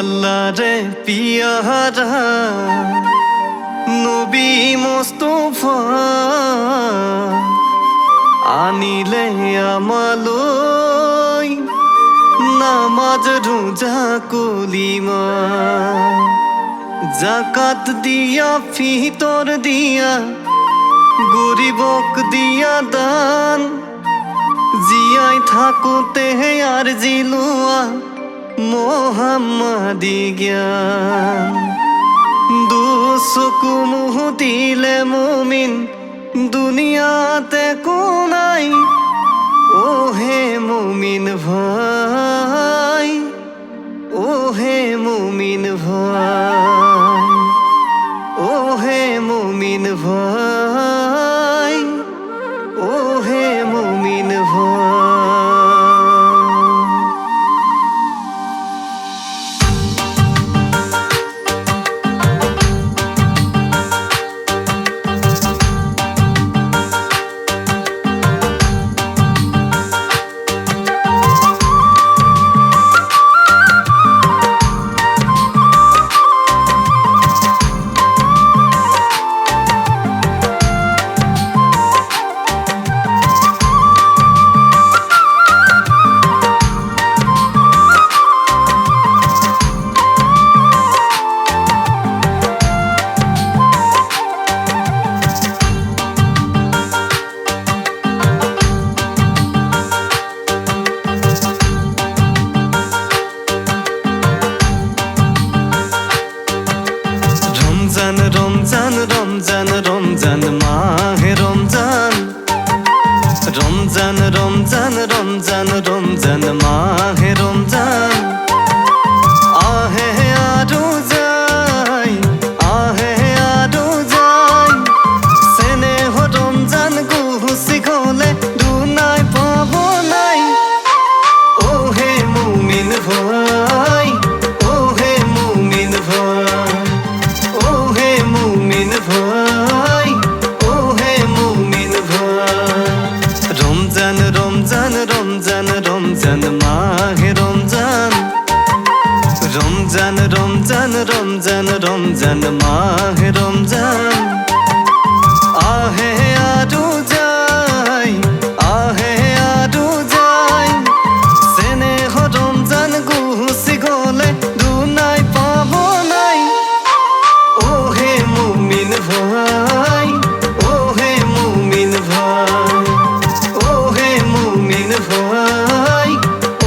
আল্লাহ রে পিয়ারা নবী মুস্তাফা আনিলে আমালই নামাজ রোজা কলিমা জাকাত দিয়া ফিতর দিয়া গরিবক দিয়া দান জিয়াই থাকুতে আর জিলুয়া মোহাম্মদি জ্ঞান দুসুকু মুহ দিলে মুমিন দুনিয়াতে কোনাই ও হে মুমিন ভাই ও হে মুমিন ভাই ও হে মুমিন ভাই ও হে মুমিন ভাই রমজান রমজান রমজান মাহে রমজান রমজান রমজান রমজান রমজান মাহে রমজান আহে আরো যাই আহে আরো যাই স্নেহ রমজান গুহুসি গলে দুনাই পাবো নাই ও হে মুমিন ভাই ও হে মুমিন ভাই মুমিন ভাই ও হে মুমিন ভাই রমজান রমজান রমজান রমজান মাহে রমজান রমজান রমজান রমজান রমজান মাহে রমজান আহে আরো যাই আহে আরো যাই স্নেহ রমজান গুহুসি গলে দুনাই পাবো নাই ও হে মুমিন ভাই ও হে মুমিন ভাই ও হে মুমিন ভাই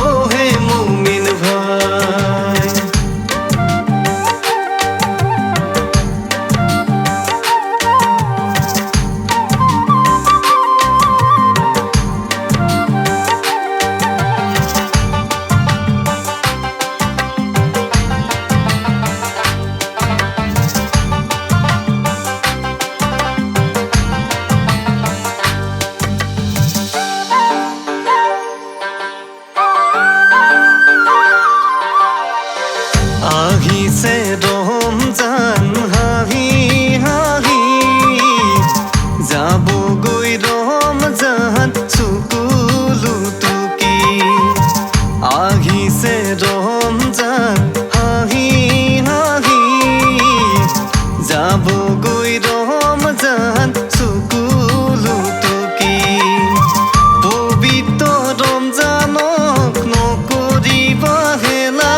ও হে মুমিন ভাই আহিছে রমজান হাহি হাহি যাব গৈ রমজান চকুলো টুকি আহিছে রমজান হাহি হাহি যাব গৈ রমজান চকুলো টুকি পবিত্ৰ ৰমজানক নকৰিবা হেলা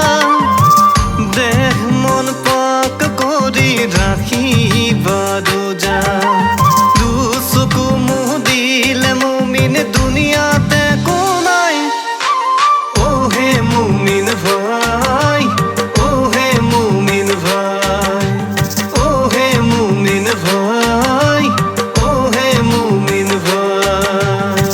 দেহ মন পাক কৰি ৰাখিবা ৰোজা দুচকু মুহ দিলে মুমিন দুনিয়াতে কোনাই ও হে মুমিন ভাই ও হে মুমিন ভাই ও হে মুমিন ভাই ও হে মুমিন ভাই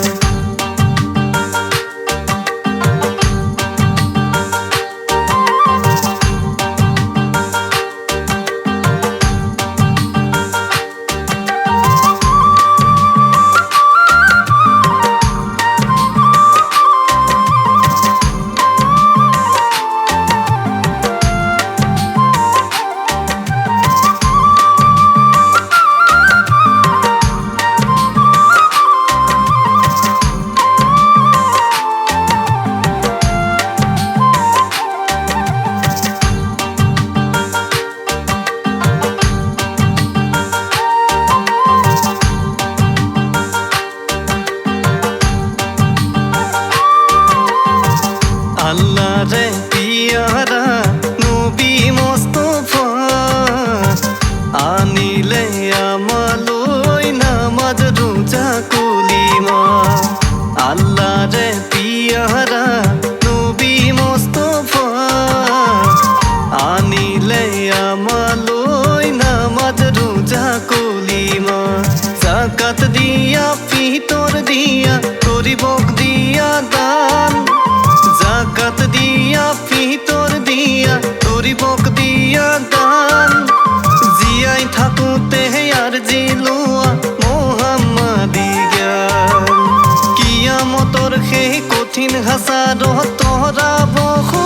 এই কঠিন হাজাৰত তৰা বহু